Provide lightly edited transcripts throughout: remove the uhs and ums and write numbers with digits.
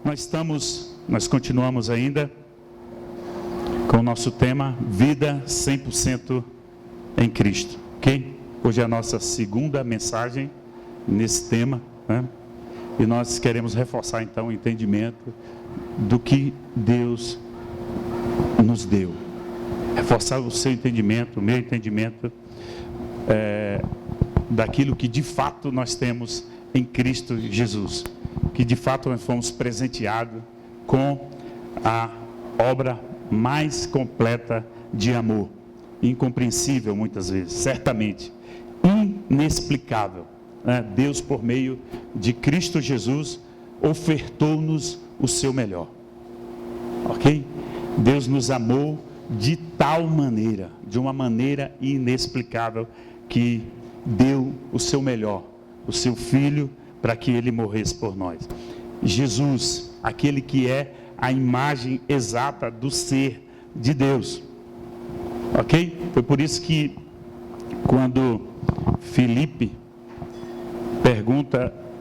Nós continuamos ainda com o nosso tema, vida 100% em Cristo, ok? Hoje é a nossa segunda mensagem nesse tema, né? E nós queremos reforçar então o entendimento do que Deus nos deu. Reforçar o seu entendimento, o meu entendimento, daquilo que de fato nós temos em Cristo Jesus. Que de fato nós fomos presenteados com a obra mais completa de amor. Incompreensível muitas vezes, certamente. Inexplicável. Deus, por meio de Cristo Jesus, ofertou-nos o seu melhor. Ok? Deus nos amou de tal maneira, de uma maneira inexplicável, que deu o seu melhor, o seu Filho, para que ele morresse por nós. Jesus, aquele que é a imagem exata do ser de Deus. Ok? Foi por isso que quando Filipe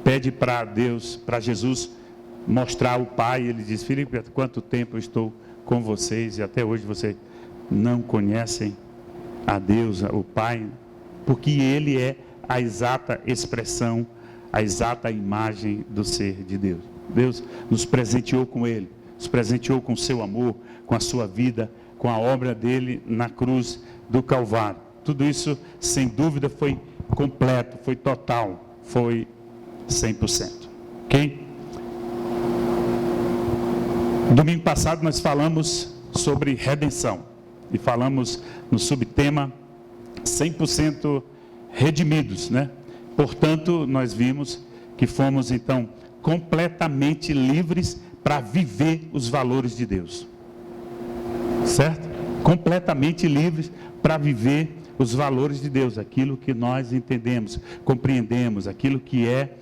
pede para Deus, para Jesus mostrar o Pai, ele diz: Filipe, há quanto tempo eu estou com vocês e até hoje vocês não conhecem a Deus, o Pai, porque ele é a exata expressão, a exata imagem do ser de Deus. Deus nos presenteou com ele, nos presenteou com o seu amor, com a sua vida, com a obra dele na cruz do Calvário. Tudo isso, sem dúvida, foi completo, foi total, foi 100%. Ok? Domingo passado nós falamos sobre redenção e falamos no subtema 100% redimidos, né? Portanto, nós vimos que fomos então completamente livres para viver os valores de Deus. Certo? Completamente livres para viver os valores de Deus, aquilo que nós entendemos, compreendemos, aquilo que é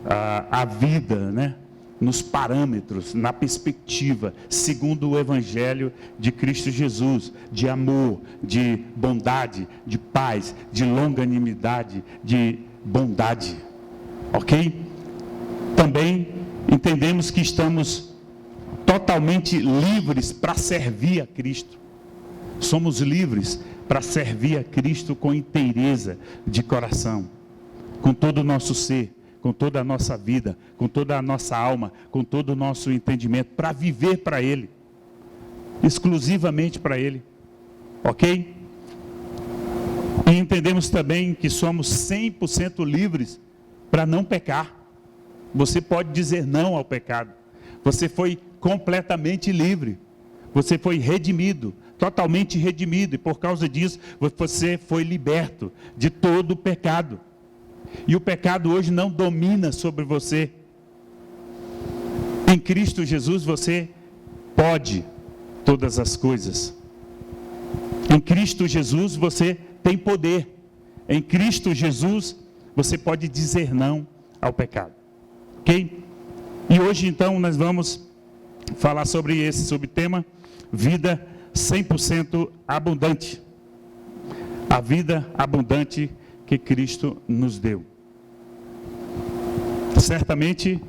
a vida, né? Nos parâmetros, na perspectiva, segundo o Evangelho de Cristo Jesus, de amor, de bondade, de paz, de longanimidade, de bondade. Ok? Também entendemos que estamos totalmente livres para servir a Cristo. Somos livres para servir a Cristo com inteireza de coração, com todo o nosso ser, com toda a nossa vida, com toda a nossa alma, com todo o nosso entendimento, para viver para Ele, exclusivamente para Ele, ok? E entendemos também que somos 100% livres para não pecar. Você pode dizer não ao pecado. Você foi completamente livre, você foi redimido, totalmente redimido, e por causa disso, você foi liberto de todo o pecado. E o pecado hoje não domina sobre você. Em Cristo Jesus você pode todas as coisas. Em Cristo Jesus você tem poder. Em Cristo Jesus você pode dizer não ao pecado. Ok? E hoje então nós vamos falar sobre esse subtema, vida 100% abundante. A vida abundante que Cristo nos deu. Certamente,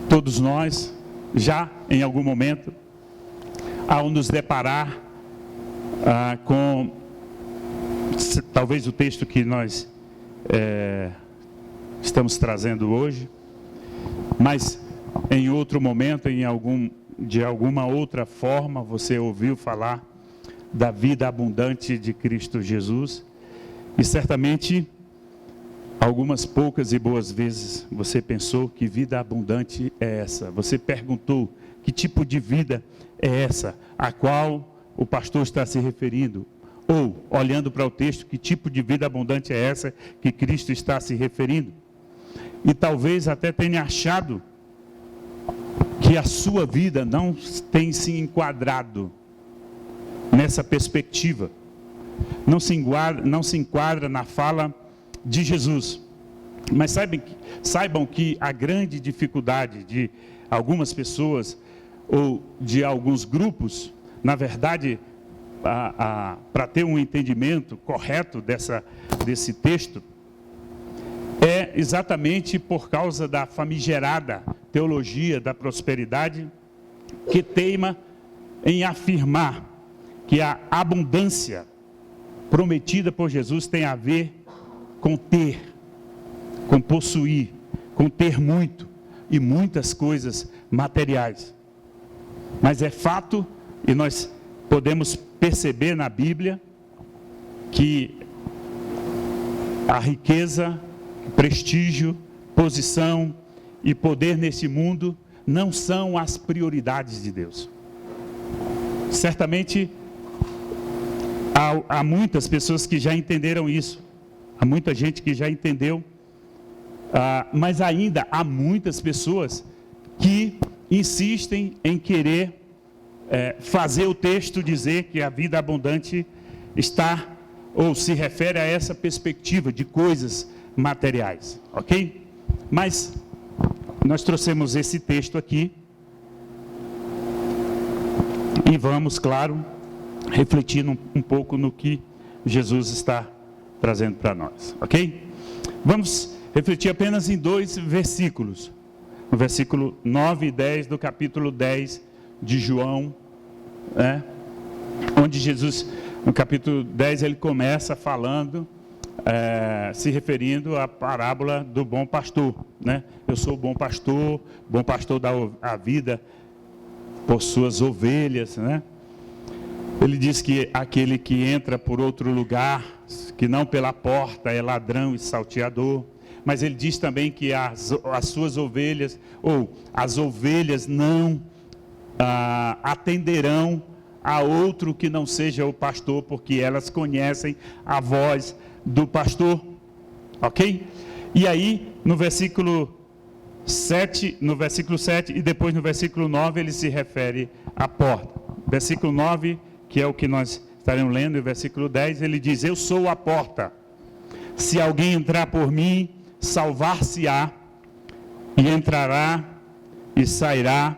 todos nós, já em algum momento, ao nos deparar com, talvez o texto que nós estamos trazendo hoje, mas em outro momento, de alguma outra forma, você ouviu falar da vida abundante de Cristo Jesus. E certamente, algumas poucas e boas vezes, você pensou: que vida abundante é essa? Você perguntou: que tipo de vida é essa a qual o pastor está se referindo? Ou, olhando para o texto, que tipo de vida abundante é essa que Cristo está se referindo? E talvez até tenha achado que a sua vida não tem se enquadrado nessa perspectiva. Não se enquadra na fala de Jesus. Mas saibam que a grande dificuldade de algumas pessoas ou de alguns grupos, na verdade, para ter um entendimento correto desse texto, é exatamente por causa da famigerada teologia da prosperidade que teima em afirmar que a abundância prometida por Jesus tem a ver com ter, com possuir, com ter muito e muitas coisas materiais. Mas é fato, e nós podemos perceber na Bíblia, que a riqueza, prestígio, posição e poder nesse mundo não são as prioridades de Deus. Certamente há muitas pessoas que já entenderam isso, há muita gente que já entendeu, mas ainda há muitas pessoas que insistem em querer fazer o texto dizer que a vida abundante está ou se refere a essa perspectiva de coisas materiais, ok? Mas nós trouxemos esse texto aqui e vamos, claro, refletir um pouco no que Jesus está trazendo para nós, ok? Vamos refletir apenas em 2 versículos, no versículo 9 e 10 do capítulo 10 de João, onde Jesus, no capítulo 10, ele começa falando, se referindo à parábola do bom pastor, né? Eu sou o bom pastor dá a vida por suas ovelhas, né? Ele diz que aquele que entra por outro lugar, que não pela porta, é ladrão e salteador. Mas ele diz também que as suas ovelhas, ou as ovelhas não atenderão a outro que não seja o pastor, porque elas conhecem a voz do pastor, ok? E aí, no versículo 7 e depois no versículo 9, ele se refere à porta. Versículo 9, que é o que nós estaremos lendo, e versículo 10, ele diz: eu sou a porta, se alguém entrar por mim, salvar-se-á, e entrará, e sairá,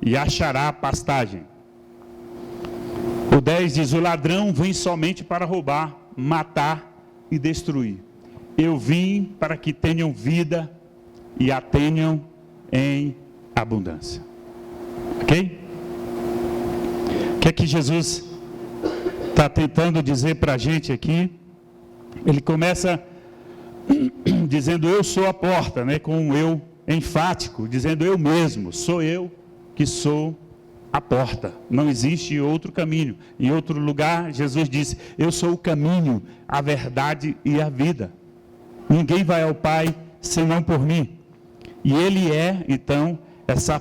e achará pastagem. O 10 diz: o ladrão vem somente para roubar, matar e destruir. Eu vim para que tenham vida e a tenham em abundância. Ok? O que é que Jesus está tentando dizer para a gente aqui? Ele começa dizendo: eu sou a porta, né? Com um eu enfático, dizendo: eu mesmo, sou eu que sou a porta, não existe outro caminho. Em outro lugar, Jesus disse: eu sou o caminho, a verdade e a vida. Ninguém vai ao Pai senão por mim. E ele é, então, essa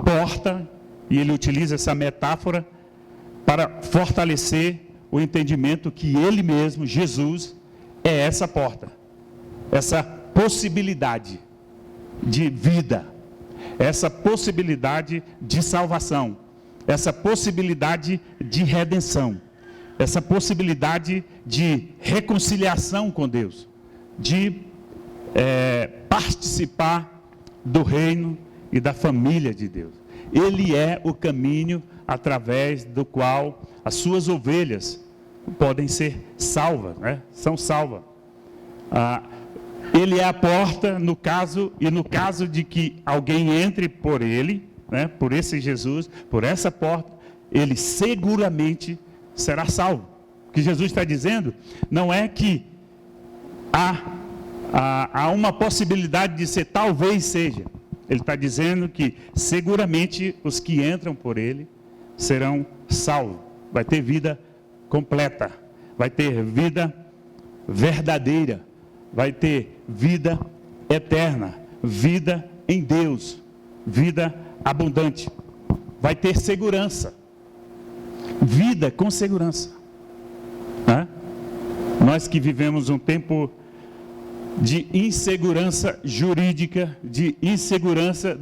porta, e ele utiliza essa metáfora para fortalecer o entendimento que ele mesmo, Jesus, é essa porta, essa possibilidade de vida, essa possibilidade de salvação, essa possibilidade de redenção, essa possibilidade de reconciliação com Deus, de participar do reino e da família de Deus. Ele é o caminho através do qual as suas ovelhas podem ser salvas, né? São salvas. Ele é a porta, no caso de que alguém entre por ele, né, por esse Jesus, por essa porta, ele seguramente será salvo. O que Jesus está dizendo não é que há uma possibilidade de ser, talvez seja. Ele está dizendo que seguramente os que entram por ele serão salvos. Vai ter vida completa, vai ter vida verdadeira, vai ter vida eterna, vida em Deus, vida abundante, vai ter segurança, vida com segurança, né? Nós que vivemos um tempo de insegurança jurídica, de insegurança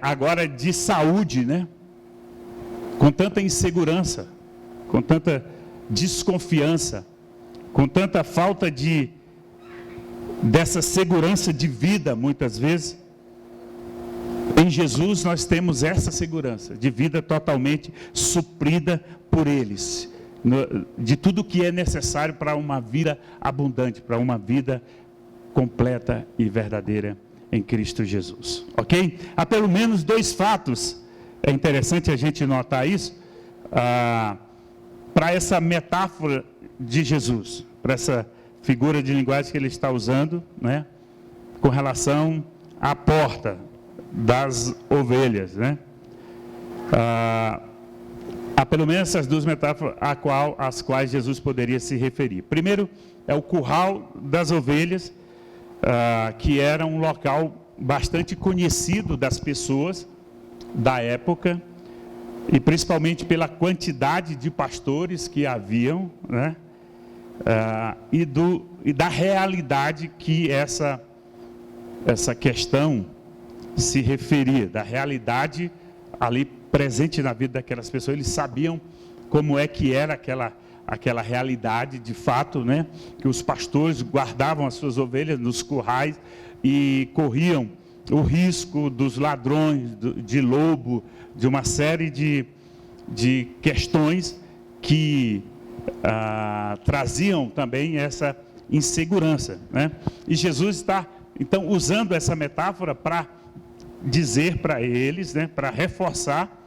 agora de saúde, né? Com tanta insegurança, com tanta desconfiança, com tanta falta dessa segurança de vida, muitas vezes. Em Jesus nós temos essa segurança de vida totalmente suprida por eles, de tudo que é necessário para uma vida abundante, para uma vida completa e verdadeira em Cristo Jesus, ok? Há pelo menos 2 fatos, é interessante a gente notar isso, para essa metáfora de Jesus, para essa figura de linguagem que ele está usando, né, com relação à porta das ovelhas, né? Há pelo menos essas 2 metáforas às quais Jesus poderia se referir. Primeiro, é o curral das ovelhas, que era um local bastante conhecido das pessoas da época, e principalmente pela quantidade de pastores que haviam, né? E da realidade que essa questão se referia, da realidade ali presente na vida daquelas pessoas. Eles sabiam como é que era aquela realidade de fato, né? Que os pastores guardavam as suas ovelhas nos currais e corriam o risco dos ladrões, de lobo, de uma série de questões que traziam também essa insegurança, né? E Jesus está, então, usando essa metáfora para dizer para eles, né, para reforçar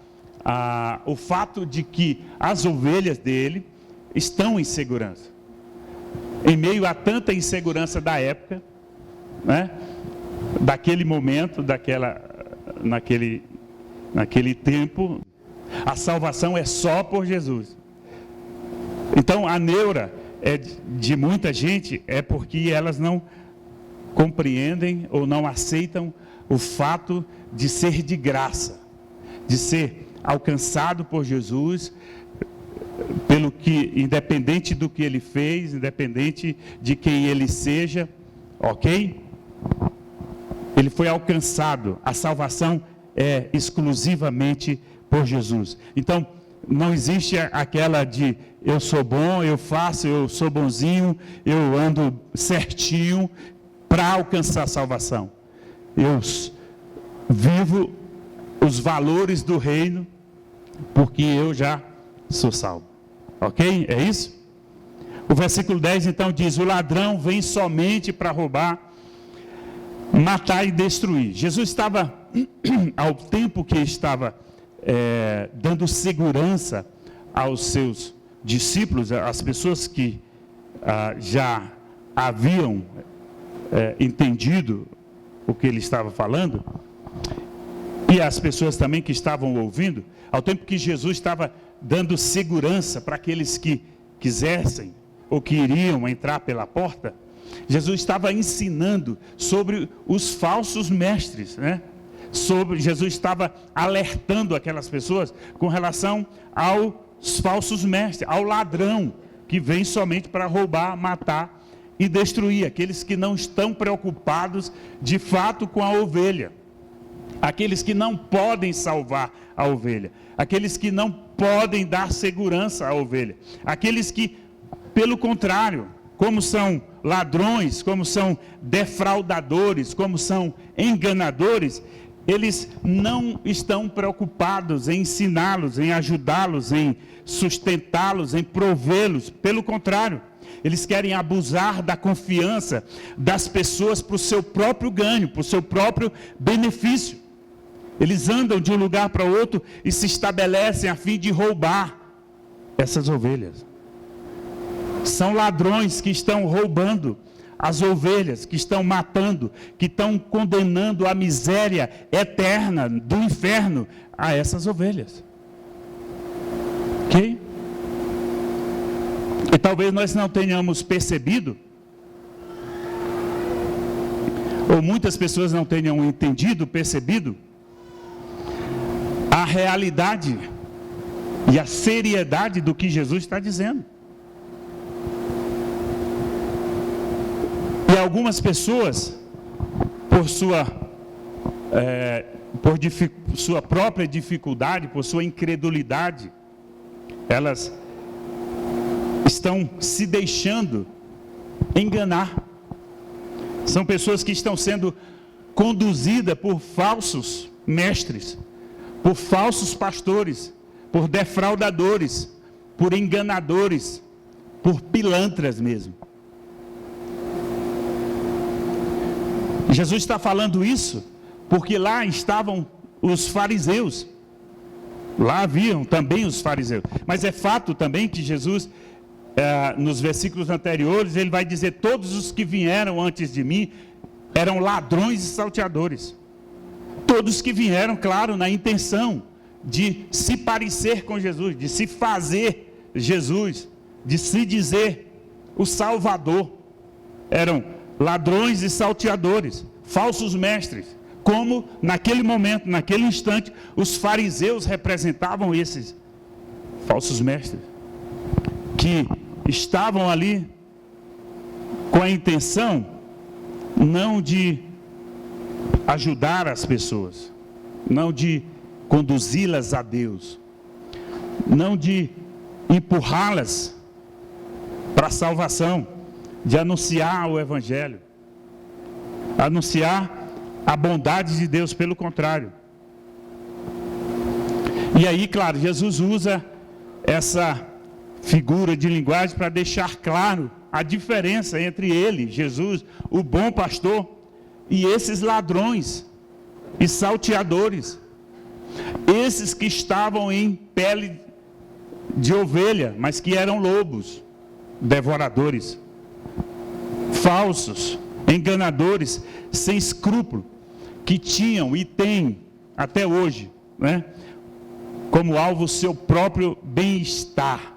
o fato de que as ovelhas dele estão em segurança. Em meio a tanta insegurança da época, né, daquele momento, naquele tempo, a salvação é só por Jesus. Então, a neura de muita gente é porque elas não compreendem ou não aceitam o fato de ser de graça, de ser alcançado por Jesus, pelo que, independente do que ele fez, independente de quem ele seja, ok? Ele foi alcançado, a salvação é exclusivamente por Jesus. Então, não existe aquela de eu sou bom, eu faço, eu sou bonzinho, eu ando certinho para alcançar a salvação. Eu vivo os valores do reino porque eu já sou salvo. Ok? É isso? O versículo 10 então diz: o ladrão vem somente para roubar, matar e destruir. Jesus estava, ao tempo que estava dando segurança aos seus discípulos, às pessoas que já haviam entendido o que ele estava falando, e as pessoas também que estavam ouvindo, ao tempo que Jesus estava dando segurança para aqueles que quisessem ou que iriam entrar pela porta, Jesus estava ensinando sobre os falsos mestres, né? Jesus estava alertando aquelas pessoas com relação aos falsos mestres, ao ladrão que vem somente para roubar, matar e destruir, aqueles que não estão preocupados de fato com a ovelha, aqueles que não podem salvar a ovelha, aqueles que não podem dar segurança à ovelha, aqueles que, pelo contrário, como são ladrões, como são defraudadores, como são enganadores, eles não estão preocupados em ensiná-los, em ajudá-los, em sustentá-los, em provê-los. Pelo contrário, eles querem abusar da confiança das pessoas para o seu próprio ganho, para o seu próprio benefício. Eles andam de um lugar para outro e se estabelecem a fim de roubar essas ovelhas. São ladrões que estão roubando as ovelhas, que estão matando, que estão condenando a miséria eterna do inferno a essas ovelhas. Ok? E talvez nós não tenhamos percebido, ou muitas pessoas não tenham entendido, percebido, a realidade e a seriedade do que Jesus está dizendo. E algumas pessoas, por sua própria dificuldade, por sua incredulidade, elas estão se deixando enganar. São pessoas que estão sendo conduzidas por falsos mestres, por falsos pastores, por defraudadores, por enganadores, por pilantras mesmo. Jesus está falando isso porque lá estavam os fariseus. Lá haviam também os fariseus. Mas é fato também que Jesus, nos versículos anteriores, ele vai dizer: todos os que vieram antes de mim eram ladrões e salteadores. Todos que vieram, claro, na intenção de se parecer com Jesus, de se fazer Jesus, de se dizer o Salvador. Eram ladrões e salteadores, falsos mestres. Como naquele momento, naquele instante, os fariseus representavam esses falsos mestres, que estavam ali com a intenção não de ajudar as pessoas, não de conduzi-las a Deus, não de empurrá-las para a salvação, de anunciar o Evangelho, anunciar a bondade de Deus, pelo contrário. E aí, claro, Jesus usa essa figura de linguagem para deixar claro a diferença entre ele, Jesus, o bom pastor, e esses ladrões e salteadores, esses que estavam em pele de ovelha, mas que eram lobos, devoradores, falsos, enganadores, sem escrúpulo, que tinham e têm até hoje, né, como alvo o seu próprio bem-estar,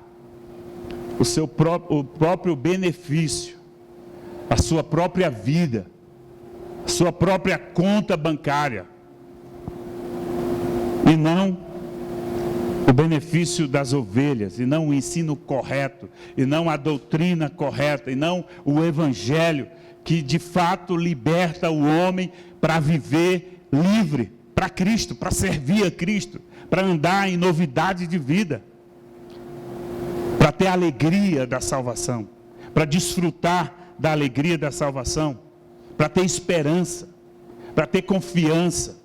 o próprio benefício, a sua própria vida, a sua própria conta bancária, e não o benefício das ovelhas, e não o ensino correto, e não a doutrina correta, e não o Evangelho, que de fato liberta o homem para viver livre para Cristo, para servir a Cristo, para andar em novidade de vida, para ter a alegria da salvação, para desfrutar da alegria da salvação, para ter esperança, para ter confiança,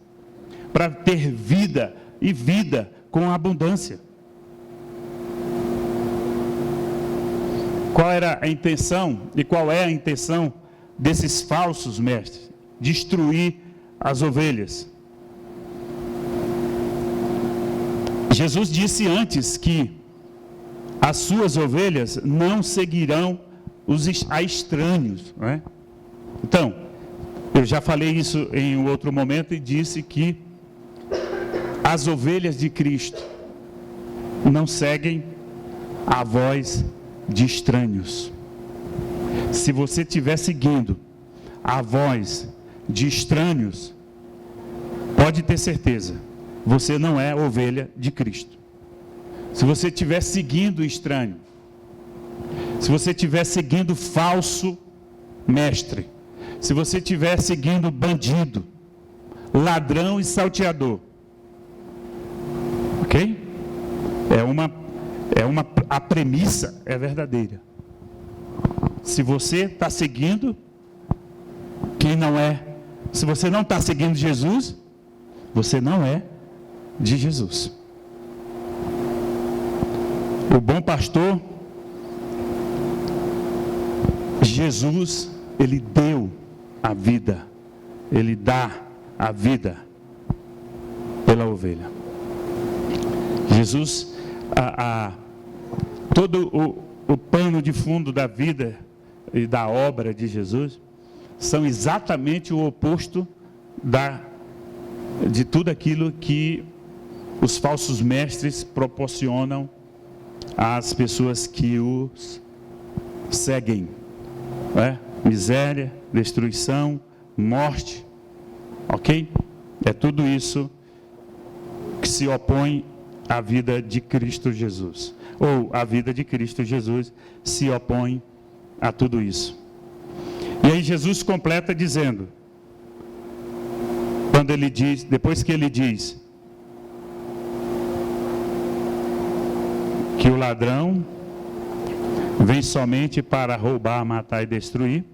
para ter vida e vida com abundância. Qual era a intenção e qual é a intenção desses falsos mestres? Destruir as ovelhas. Jesus disse antes que as suas ovelhas não seguirão a estranhos, não é? Então, eu já falei isso em um outro momento e disse que as ovelhas de Cristo não seguem a voz de estranhos. Se você estiver seguindo a voz de estranhos, pode ter certeza, você não é ovelha de Cristo. Se você estiver seguindo o estranho, se você estiver seguindo falso mestre, se você estiver seguindo bandido, ladrão e salteador, ok? A premissa é verdadeira. Se você está seguindo quem não é, se você não está seguindo Jesus, você não é de Jesus. O bom pastor, Jesus, ele deu a vida, ele dá a vida pela ovelha. Jesus, todo o pano de fundo da vida e da obra de Jesus são exatamente o oposto de tudo aquilo que os falsos mestres proporcionam às pessoas que os seguem, né? Miséria, destruição, morte, ok? É tudo isso que se opõe à vida de Cristo Jesus, ou a vida de Cristo Jesus se opõe a tudo isso. E aí Jesus completa dizendo, quando ele diz, depois que ele diz que o ladrão vem somente para roubar, matar e destruir,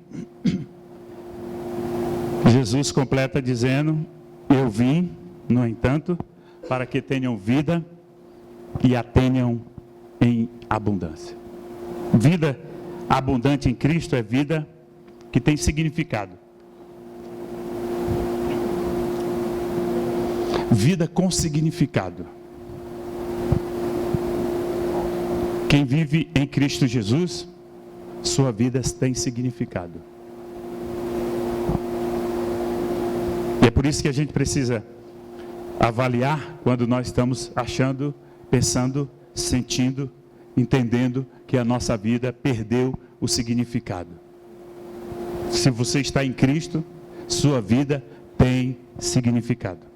Jesus completa dizendo, eu vim, no entanto, para que tenham vida e a tenham em abundância. Vida abundante em Cristo é vida que tem significado. Vida com significado. Quem vive em Cristo Jesus, sua vida tem significado. E é por isso que a gente precisa avaliar quando nós estamos achando, pensando, sentindo, entendendo que a nossa vida perdeu o significado. Se você está em Cristo, sua vida tem significado.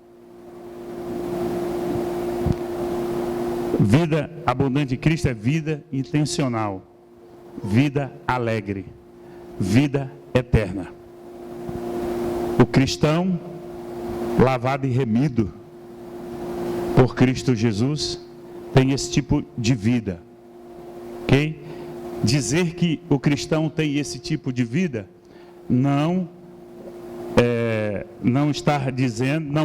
Vida abundante em Cristo é vida intencional, vida alegre, vida eterna. O cristão, lavado e remido por Cristo Jesus, tem esse tipo de vida, ok? Dizer que o cristão tem esse tipo de vida não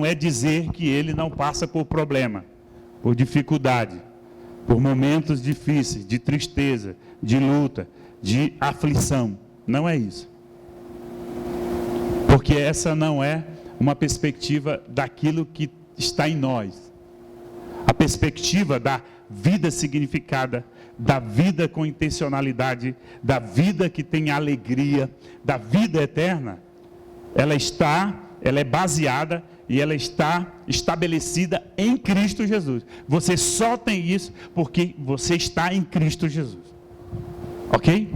é dizer que ele não passa por problema, por dificuldade, por momentos difíceis, de tristeza, de luta, de aflição. Não é isso. Porque essa não é uma perspectiva daquilo que está em nós. A perspectiva da vida significada, da vida com intencionalidade, da vida que tem alegria, da vida eterna, ela é baseada e ela está estabelecida em Cristo Jesus. Você só tem isso porque você está em Cristo Jesus. Ok?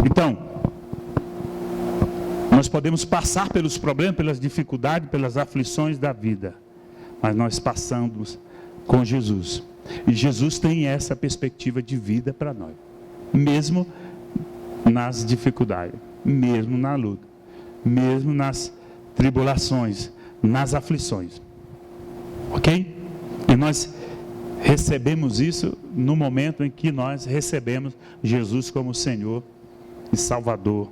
Então, nós podemos passar pelos problemas, pelas dificuldades, pelas aflições da vida, mas nós passamos com Jesus. E Jesus tem essa perspectiva de vida para nós, mesmo nas dificuldades, mesmo na luta, mesmo nas tribulações, nas aflições. Ok? E nós recebemos isso no momento em que nós recebemos Jesus como Senhor e Salvador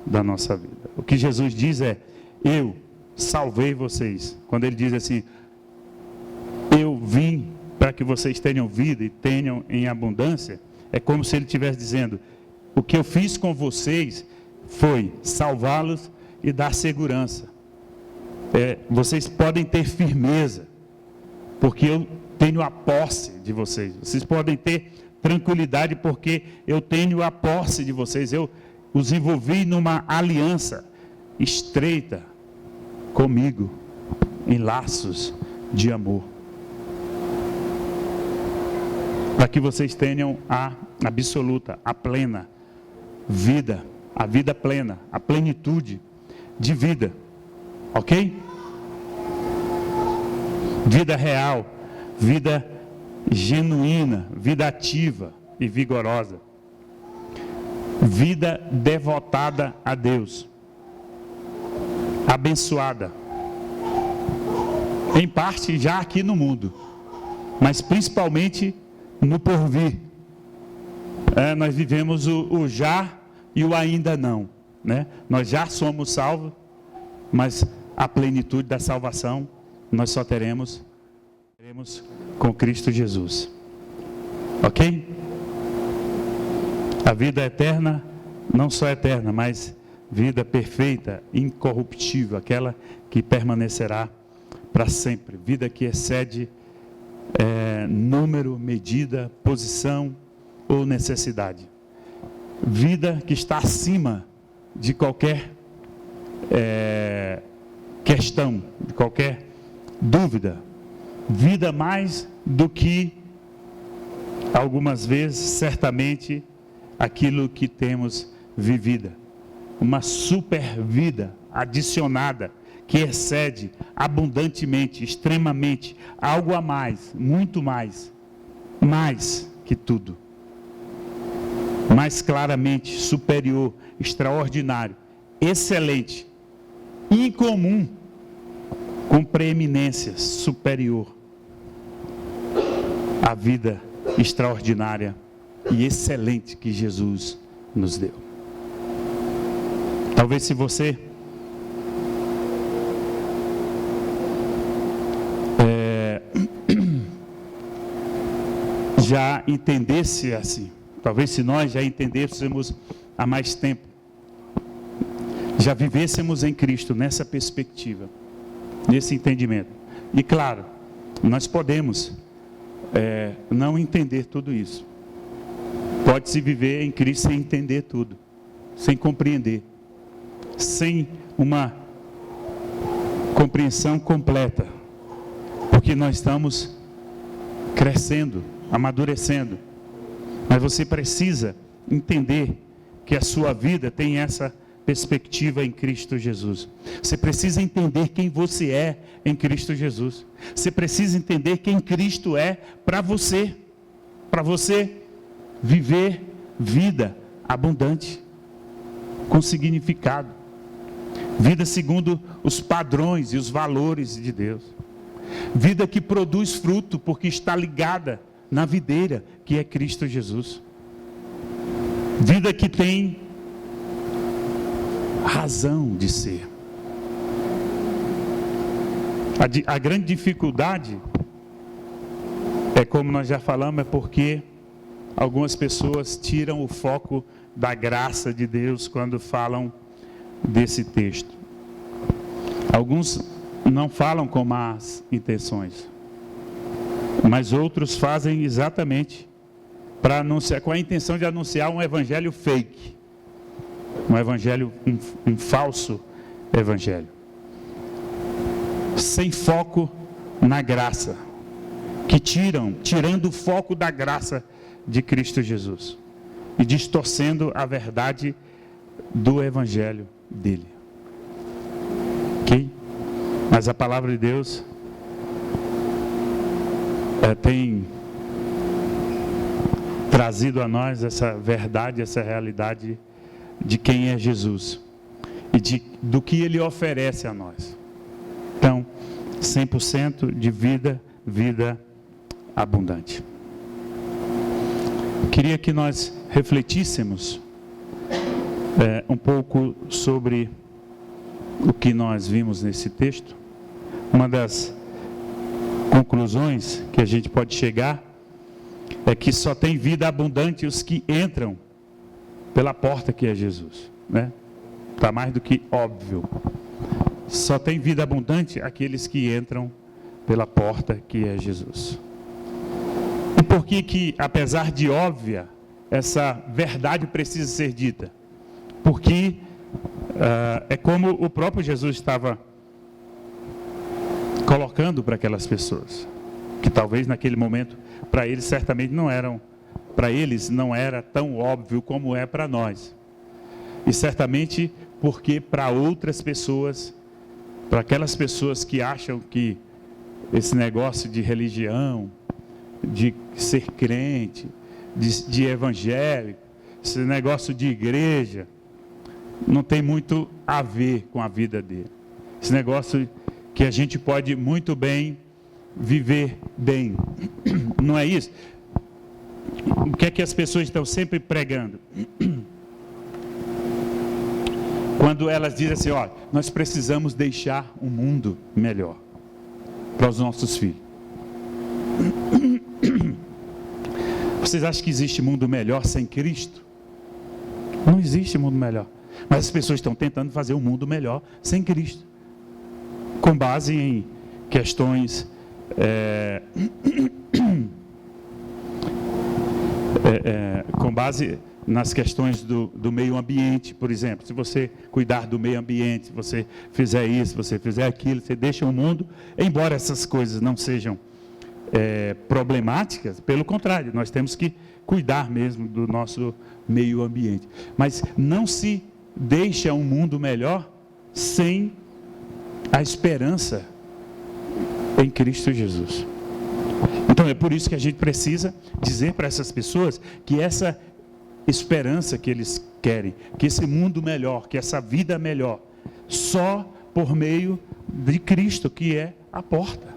da nossa vida. O que Jesus diz é: eu salvei vocês. Quando ele diz assim, eu vim para que vocês tenham vida e tenham em abundância, é como se ele estivesse dizendo, o que eu fiz com vocês foi salvá-los e dar segurança. Vocês podem ter firmeza, porque eu tenho a posse de vocês. Vocês podem ter tranquilidade, porque eu tenho a posse de vocês. Eu os envolvi numa aliança estreita comigo, em laços de amor, para que vocês tenham a absoluta, a plena vida, a vida plena, a plenitude de vida, ok? Vida real, vida genuína, vida ativa e vigorosa, vida devotada a Deus, abençoada, em parte já aqui no mundo, mas principalmente no porvir. Nós vivemos o já e o ainda não, né? Nós já somos salvos, mas a plenitude da salvação nós só teremos com Cristo Jesus, ok? A vida eterna, não só eterna, mas vida perfeita, incorruptível, aquela que permanecerá para sempre, vida que excede número, medida, posição ou necessidade, vida que está acima de qualquer questão, de qualquer dúvida, vida mais do que algumas vezes, certamente, aquilo que temos vivida, uma super vida adicionada, que excede abundantemente, extremamente, algo a mais, muito mais que tudo, mais claramente, superior, extraordinário, excelente, incomum, com preeminência superior, à vida extraordinária e excelente que Jesus nos deu. Talvez se você já entendesse assim, talvez se nós já entendêssemos há mais tempo, já vivêssemos em Cristo nessa perspectiva, nesse entendimento, E claro, nós podemos não entender tudo isso. Pode-se viver em Cristo sem entender tudo, sem compreender, sem uma compreensão completa, porque nós estamos crescendo, amadurecendo. Mas você precisa entender que a sua vida tem essa perspectiva em Cristo Jesus. Você precisa entender quem você é em Cristo Jesus. Você precisa entender quem Cristo é para você viver vida abundante, com significado, vida segundo os padrões e os valores de Deus, vida que produz fruto porque está ligada na videira que é Cristo Jesus, vida que tem razão de ser. A grande dificuldade é, como nós já falamos, é porque algumas pessoas tiram o foco da graça de Deus quando falam desse texto. Alguns não falam com más intenções, mas outros fazem exatamente para anunciar, com a intenção de anunciar um evangelho fake, um evangelho, um falso evangelho, sem foco na graça, que tirando o foco da graça de Cristo Jesus e distorcendo a verdade do evangelho dele. Ok? Mas a palavra de Deus tem trazido a nós essa verdade, essa realidade de quem é Jesus e do que ele oferece a nós. Então, 100% de vida abundante. Queria que nós refletíssemos um pouco sobre o que nós vimos nesse texto. Uma das conclusões que a gente pode chegar é que só tem vida abundante os que entram pela porta que é Jesus, né? Está mais do que óbvio. Só tem vida abundante aqueles que entram pela porta que é Jesus. E por que, apesar de óbvia, essa verdade precisa ser dita? Porque é como o próprio Jesus estava colocando para aquelas pessoas, que talvez naquele momento, para eles certamente não era tão óbvio como é para nós. E certamente porque para outras pessoas, para aquelas pessoas que acham que esse negócio de religião, de ser crente, de evangélico, esse negócio de igreja, não tem muito a ver com a vida dele. Esse negócio que a gente pode muito bem viver bem. Não é isso? O que é que as pessoas estão sempre pregando? Quando elas dizem assim, olha, nós precisamos deixar um mundo melhor para os nossos filhos. Vocês acham que existe mundo melhor sem Cristo? Não existe mundo melhor. Mas as pessoas estão tentando fazer um mundo melhor sem Cristo, com base em questões com base nas questões do meio ambiente, por exemplo. Se você cuidar do meio ambiente, se você fizer isso, você fizer aquilo, você deixa o mundo, embora essas coisas não sejam problemáticas, pelo contrário, nós temos que cuidar mesmo do nosso meio ambiente. Mas não se deixa um mundo melhor sem a esperança em Cristo Jesus. Então é por isso que a gente precisa dizer para essas pessoas que essa esperança que eles querem, que esse mundo melhor, que essa vida melhor, só por meio de Cristo, que é a porta.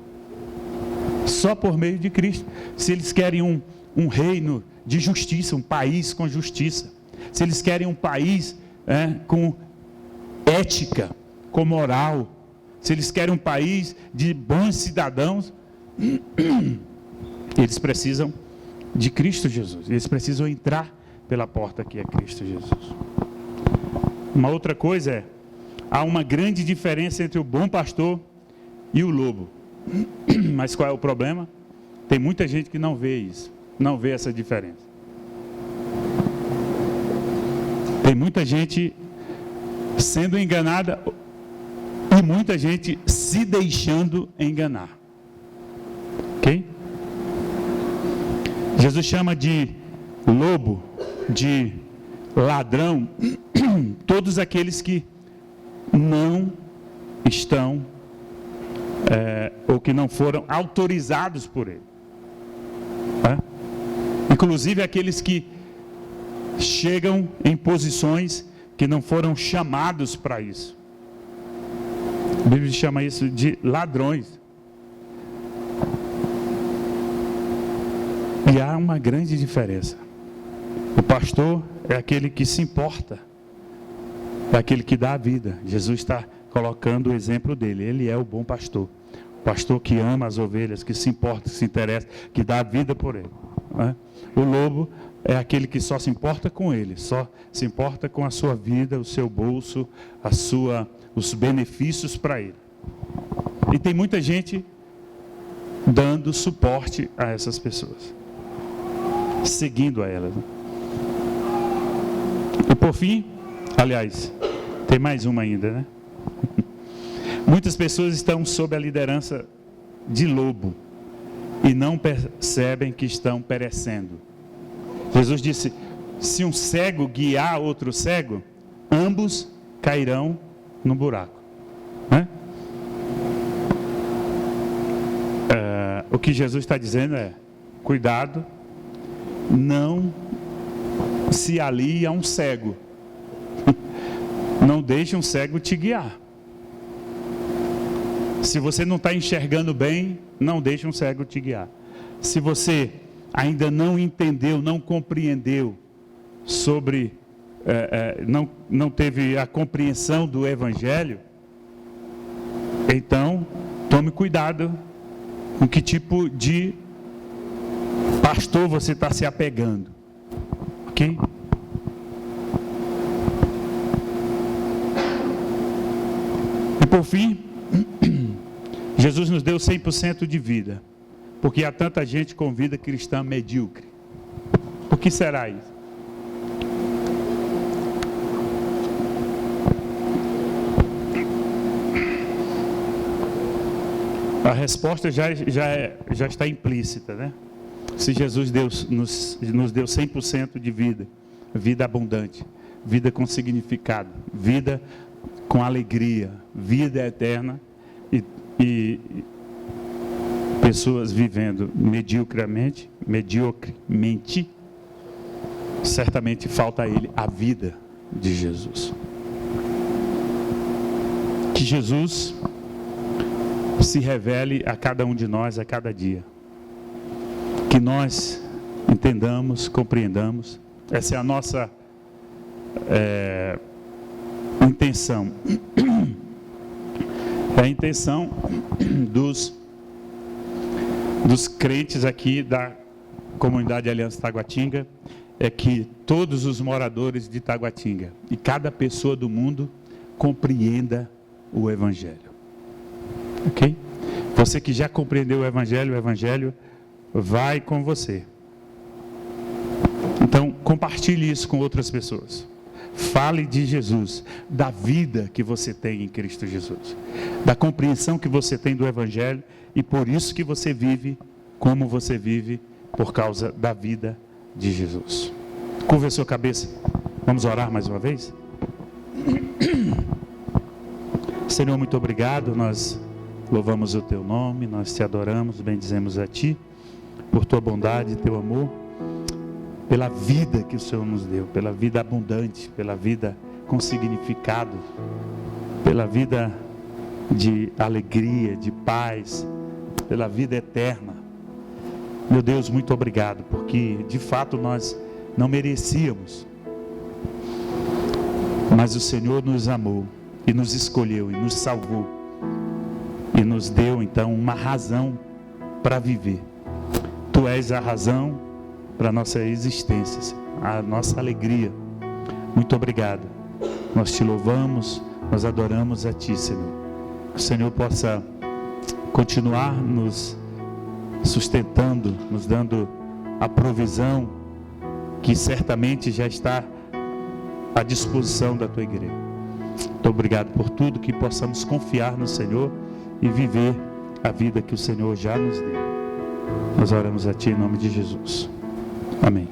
Só por meio de Cristo. Se eles querem um reino de justiça, um país com justiça, se eles querem um país com ética, com moral, se eles querem um país de bons cidadãos, eles precisam de Cristo Jesus. Eles precisam entrar pela porta que é Cristo Jesus. Uma outra coisa há uma grande diferença entre o bom pastor e o lobo. Mas qual é o problema? Tem muita gente que não vê isso, não vê essa diferença. Tem muita gente sendo enganada e muita gente se deixando enganar. Ok? Jesus chama de lobo, de ladrão, todos aqueles que não estão, ou que não foram autorizados por Ele. Inclusive aqueles que chegam em posições que não foram chamados para isso. A Bíblia chama isso de ladrões. E há uma grande diferença. O pastor é aquele que se importa, é aquele que dá a vida. Jesus está colocando o exemplo dele. Ele é o bom pastor. O pastor que ama as ovelhas, que se importa, que se interessa, que dá a vida por ele. O lobo é aquele que só se importa com ele, só se importa com a sua vida, o seu bolso, os benefícios para ele. E tem muita gente dando suporte a essas pessoas, seguindo a elas. E por fim, aliás, tem mais uma ainda, né? Muitas pessoas estão sob a liderança de lobo e não percebem que estão perecendo. Jesus disse: se um cego guiar outro cego, ambos cairão no buraco. Né? O que Jesus está dizendo é: cuidado, não se alie a um cego. Não deixe um cego te guiar. Se você não está enxergando bem, não deixe um cego te guiar. Se você ainda não entendeu, não compreendeu sobre, não teve a compreensão do Evangelho, então tome cuidado com que tipo de pastor você está se apegando. Ok? E por fim, Jesus nos deu 100% de vida, porque há tanta gente com vida cristã medíocre. Por que será isso? A resposta já está implícita, né? Se Jesus nos deu 100% de vida, vida abundante, vida com significado, vida com alegria, vida eterna, e pessoas vivendo mediocremente, certamente falta a ele a vida de Jesus. Que Jesus se revele a cada um de nós a cada dia. Que nós entendamos, compreendamos. Essa é a nossa intenção. É a intenção dos crentes aqui da comunidade Aliança Taguatinga, é que todos os moradores de Taguatinga e cada pessoa do mundo compreenda o Evangelho. Ok? Você que já compreendeu o Evangelho vai com você. Então, compartilhe isso com outras pessoas. Fale de Jesus, da vida que você tem em Cristo Jesus, da compreensão que você tem do Evangelho, e por isso que você vive como você vive, por causa da vida de Jesus. Curva a sua cabeça, vamos orar mais uma vez? Senhor, muito obrigado, nós louvamos o Teu nome, nós Te adoramos, bendizemos a Ti, por Tua bondade, Teu amor, pela vida que o Senhor nos deu, pela vida abundante, pela vida com significado, pela vida de alegria, de paz, pela vida eterna. Meu Deus, muito obrigado, porque de fato nós não merecíamos, mas o Senhor nos amou e nos escolheu e nos salvou e nos deu então uma razão para viver. Tu és a razão para a nossa existência, a nossa alegria. Muito obrigado. Nós Te louvamos, nós adoramos a Ti, Senhor. Que o Senhor possa continuar nos sustentando, nos dando a provisão que certamente já está à disposição da tua igreja. Muito obrigado por tudo, que possamos confiar no Senhor e viver a vida que o Senhor já nos deu. Nós oramos a Ti em nome de Jesus. Amém.